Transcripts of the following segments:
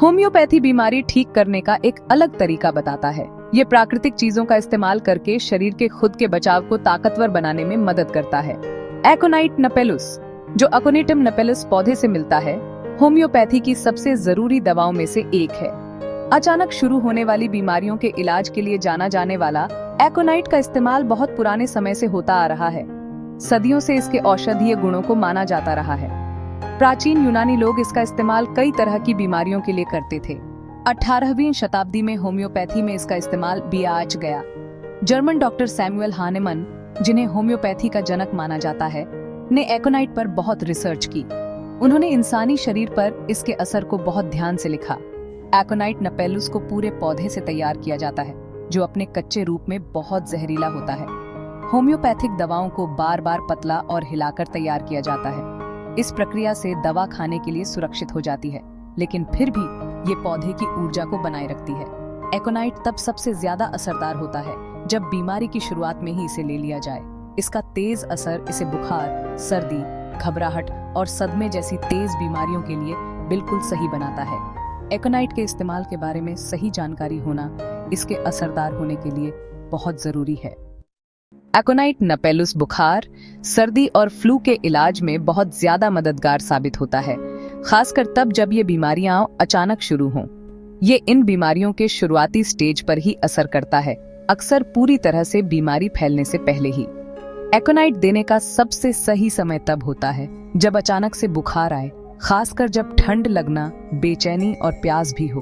Homeopathy बीमारी ठीक करने का एक अलग तरीका बताता है। ये प्राकृतिक चीजों का इस्तेमाल करके शरीर के खुद के बचाव को ताकतवर बनाने में मदद करता है। एकोनाइट नपेलुस, जो अकोनिटम नपेलुस पौधे से मिलता है, होम्योपैथी की सबसे जरूरी दवाओं में से एक है। अचानक शुरू होने वाली बीमारियों के इलाज के लिए जाना जाने वाला एकोनाइट का इस्तेमाल बहुत पुराने समय से होता आ रहा है। सदियों से इसके औषधीय गुणों को माना जाता रहा है। प्राचीन यूनानी लोग इसका इस्तेमाल कई तरह की बीमारियों के लिए करते थे। 18वीं शताब्दी में होम्योपैथी में इसका इस्तेमाल भी आज गया। जर्मन डॉक्टर सैमुअल हानेमन, जिन्हें होम्योपैथी का जनक माना जाता है, ने एकोनाइट पर बहुत रिसर्च की। उन्होंने इंसानी शरीर पर इसके असर को बहुत ध्यान से लिखा। एकोनाइट नपेलुस को पूरे पौधे से तैयार किया जाता है, जो अपने कच्चे रूप में बहुत जहरीला होता है। होम्योपैथिक दवाओं को बार बार पतला और हिलाकर तैयार किया जाता है। इस प्रक्रिया से दवा खाने के लिए सुरक्षित हो जाती है, लेकिन फिर भी ये पौधे की ऊर्जा को बनाए रखती है। एकोनाइट तब सबसे ज्यादा असरदार होता है जब बीमारी की शुरुआत में ही इसे ले लिया जाए। इसका तेज असर इसे बुखार, सर्दी, घबराहट और सदमे जैसी तेज बीमारियों के लिए बिल्कुल सही बनाता है। एकोनाइट के इस्तेमाल के बारे में सही जानकारी होना इसके असरदार होने के लिए बहुत जरूरी है। एकोनाइट नपेलुस बुखार, सर्दी और फ्लू के इलाज में बहुत ज्यादा मददगार साबित होता है, खासकर तब जब ये बीमारियां अचानक शुरू हों। ये इन बीमारियों के शुरुआती स्टेज पर ही असर करता है, अक्सर पूरी तरह से बीमारी फैलने से पहले ही। एकोनाइट देने का सबसे सही समय तब होता है जब अचानक से बुखार आए, खासकर जब ठंड लगना, बेचैनी और प्यास भी हो।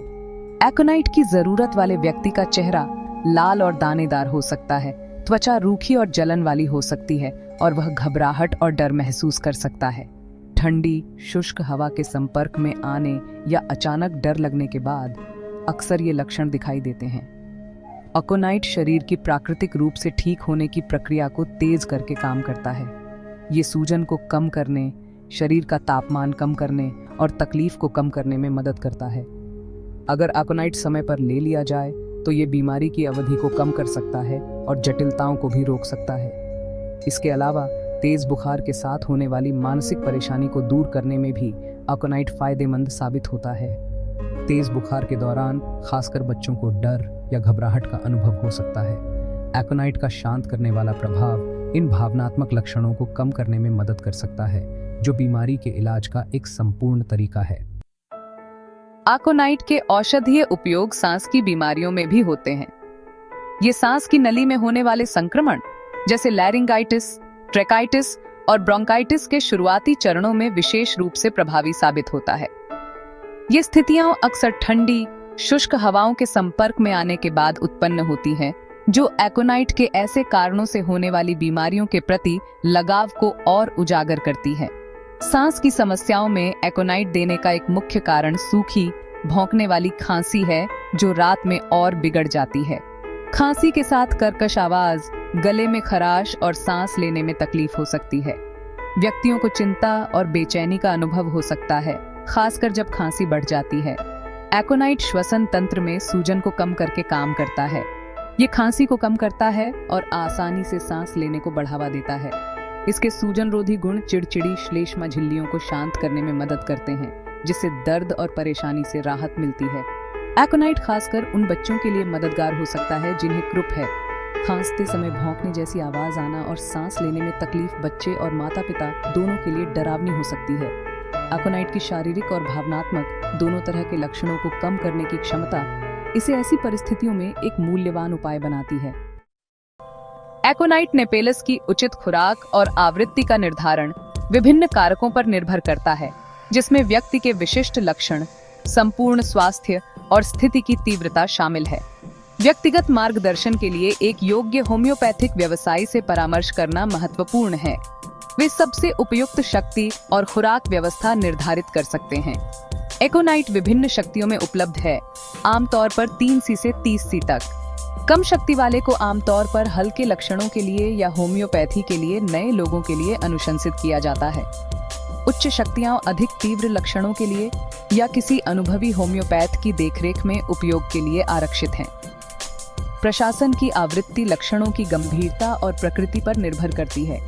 एकोनाइट की जरूरत वाले व्यक्ति का चेहरा लाल और दानेदार हो सकता है, त्वचा रूखी और जलन वाली हो सकती है और वह घबराहट और डर महसूस कर सकता है। ठंडी, शुष्क हवा के संपर्क में आने या अचानक डर लगने के बाद अक्सर ये लक्षण दिखाई देते हैं। एकोनाइट शरीर की प्राकृतिक रूप से ठीक होने की प्रक्रिया को तेज करके काम करता है। ये सूजन को कम करने, शरीर का तापमान कम करने और तकलीफ को कम करने में मदद करता है। अगर एकोनाइट समय पर ले लिया जाए तो ये बीमारी की अवधि को कम कर सकता है और जटिलताओं को भी रोक सकता है। इसके अलावा तेज बुखार के साथ होने वाली मानसिक परेशानी को दूर करने में भी एकोनाइट फायदेमंद साबित होता है। तेज बुखार के दौरान खासकर बच्चों को डर या घबराहट का अनुभव हो सकता है। एकोनाइट का शांत करने वाला प्रभाव इन भावनात्मक लक्षणों को कम करने में मदद कर सकता है, जो बीमारी के इलाज का एक संपूर्ण तरीका है। एकोनाइट के औषधीय उपयोग सांस की बीमारियों में भी होते हैं। ये सांस की नली में होने वाले संक्रमण जैसे लैरिंगाइटिस, ट्रेकाइटिस और ब्रोंकाइटिस के शुरुआती चरणों में विशेष रूप से प्रभावी साबित होता है। ये स्थितियां अक्सर ठंडी, शुष्क हवाओं के संपर्क में आने के बाद उत्पन्न होती हैं, जो एकोनाइट के ऐसे कारणों से होने वाली बीमारियों के प्रति लगाव को और उजागर करती है। सांस की समस्याओं में एकोनाइट देने का एक मुख्य कारण सूखी, भौंकने वाली खांसी है, जो रात में और बिगड़ जाती है। खांसी के साथ कर्कश आवाज, गले में खराश और सांस लेने में तकलीफ हो सकती है। व्यक्तियों को चिंता और बेचैनी का अनुभव हो सकता है, खासकर जब खांसी बढ़ जाती है। एकोनाइट श्वसन तंत्र में सूजन को कम करके काम करता है। ये खांसी को कम करता है और आसानी से सांस लेने को बढ़ावा देता है। इसके सूजन रोधी गुण चिड़चिड़ी श्लेष्मा झिल्लियों को शांत करने में मदद करते हैं, जिससे दर्द और परेशानी से राहत मिलती है। एकोनाइट खासकर उन बच्चों के लिए मददगार हो सकता है जिन्हें क्रुप है। खांसते समय भौंकने जैसी आवाज आना और सांस लेने में तकलीफ बच्चे और माता पिता दोनों के लिए डरावनी हो सकती है। एकोनाइट की शारीरिक और भावनात्मक दोनों तरह के लक्षणों को कम करने की क्षमता इसे ऐसी परिस्थितियों में एक मूल्यवान उपाय बनाती है। एकोनाइट नेपेलस की उचित खुराक और आवृत्ति का निर्धारण विभिन्न कारकों पर निर्भर करता है, जिसमें व्यक्ति के विशिष्ट लक्षण, संपूर्ण स्वास्थ्य और स्थिति की तीव्रता शामिल है। व्यक्तिगत मार्गदर्शन के लिए एक योग्य होम्योपैथिक व्यवसायी से परामर्श करना महत्वपूर्ण है। वे सबसे उपयुक्त शक्ति और खुराक व्यवस्था निर्धारित कर सकते हैं। एकोनाइट विभिन्न शक्तियों में उपलब्ध है, आमतौर पर 3C से 30C तक। कम शक्ति वाले को आमतौर पर हल्के लक्षणों के लिए या होम्योपैथी के लिए नए लोगों के लिए अनुशंसित किया जाता है। उच्च शक्तियां अधिक तीव्र लक्षणों के लिए या किसी अनुभवी होम्योपैथ की देखरेख में उपयोग के लिए आरक्षित हैं। प्रशासन की आवृत्ति लक्षणों की गंभीरता और प्रकृति पर निर्भर करती है।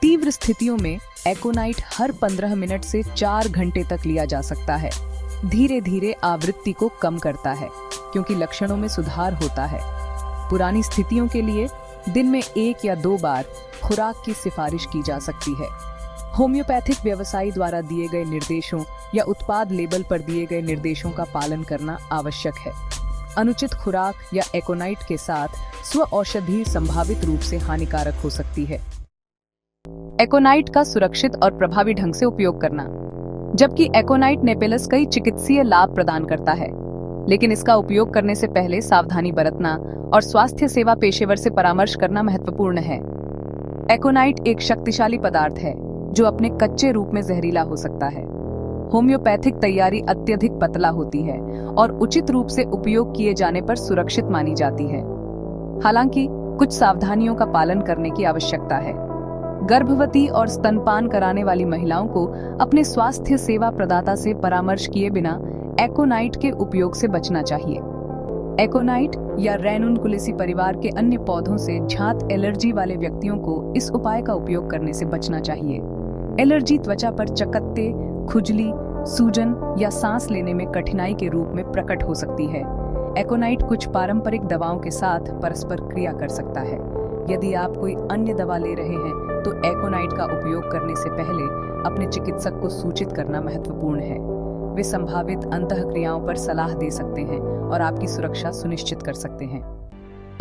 तीव्र स्थितियों में एकोनाइट हर 15 मिनट से 4 घंटे तक लिया जा सकता है। धीरे धीरे आवृत्ति को कम करता है क्योंकि लक्षणों में सुधार होता है। पुरानी स्थितियों के लिए दिन में 1 या 2 बार खुराक की सिफारिश की जा सकती है। होम्योपैथिक व्यवसायी द्वारा दिए गए निर्देशों या उत्पाद लेबल पर दिए गए निर्देशों का पालन करना आवश्यक है। अनुचित खुराक या एकोनाइट के साथ स्व औषधि संभावित रूप से हानिकारक हो सकती है। एकोनाइट का सुरक्षित और प्रभावी ढंग से उपयोग करना। जबकि एकोनाइट नेपेलस कई चिकित्सीय लाभ प्रदान करता है, लेकिन इसका उपयोग करने से पहले सावधानी बरतना और स्वास्थ्य सेवा पेशेवर से परामर्श करना महत्वपूर्ण है। एकोनाइट एक शक्तिशाली पदार्थ है जो अपने कच्चे रूप में जहरीला हो सकता है। होम्योपैथिक तैयारी अत्यधिक पतला होती है और उचित रूप से उपयोग किए जाने पर सुरक्षित मानी जाती है। हालांकि कुछ सावधानियों का पालन करने की आवश्यकता है। गर्भवती और स्तनपान कराने वाली महिलाओं को अपने स्वास्थ्य सेवा प्रदाता से परामर्श किए बिना एकोनाइट के उपयोग से बचना चाहिए। एकोनाइट या रैनुनकुलेसी परिवार के अन्य पौधों से झात एलर्जी वाले व्यक्तियों को इस उपाय का उपयोग करने से बचना चाहिए। एलर्जी त्वचा पर चकत्ते, खुजली, सूजन या सांस लेने में कठिनाई के रूप में प्रकट हो सकती है। एकोनाइट कुछ पारंपरिक दवाओं के साथ परस्पर क्रिया कर सकता है। यदि आप कोई अन्य दवा ले रहे हैं तो एकोनाइट का उपयोग करने से पहले अपने चिकित्सक को सूचित करना महत्वपूर्ण है। वे संभावित अंतःक्रियाओं पर सलाह दे सकते हैं और आपकी सुरक्षा सुनिश्चित कर सकते हैं।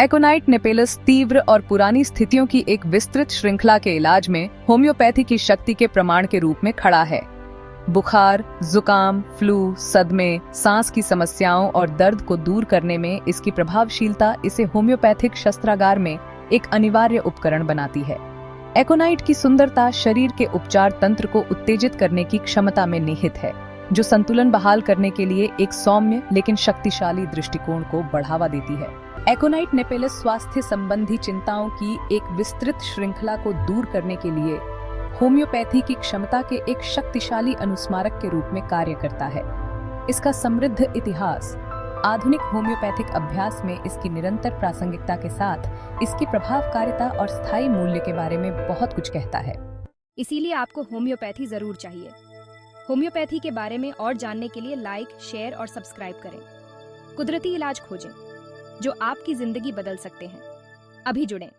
एकोनाइट नेपेलस तीव्र और पुरानी स्थितियों की एक विस्तृत श्रृंखला के इलाज में होम्योपैथी की शक्ति के प्रमाण के रूप में खड़ा है। बुखार, जुकाम, फ्लू, सदमे, सांस की समस्याओं और दर्द को दूर करने में इसकी प्रभावशीलता इसे होम्योपैथिक शस्त्रागार में एक अनिवार्य उपकरण बनाती है। एकोनाइट की सुंदरता शरीर के उपचार तंत्र को उत्तेजित करने की क्षमता में निहित है, जो संतुलन बहाल करने के लिए एक सौम्य लेकिन शक्तिशाली दृष्टिकोण को बढ़ावा देती है। एकोनाइट नेपेलस स्वास्थ्य संबंधी चिंताओं की एक विस्तृत श्रृंखला को दूर करने के लिए होम्योपैथी की क्षमता के एक शक्तिशाली अनुस्मारक के रूप में कार्य करता है। इसका समृद्ध इतिहास आधुनिक होम्योपैथिक अभ्यास में इसकी निरंतर प्रासंगिकता के साथ इसकी प्रभावकारिता और स्थायी मूल्य के बारे में बहुत कुछ कहता है। इसीलिए आपको होम्योपैथी जरूर चाहिए। होम्योपैथी के बारे में और जानने के लिए लाइक, शेयर और सब्सक्राइब करें। कुदरती इलाज खोजें जो आपकी जिंदगी बदल सकते हैं। अभी जुड़ें।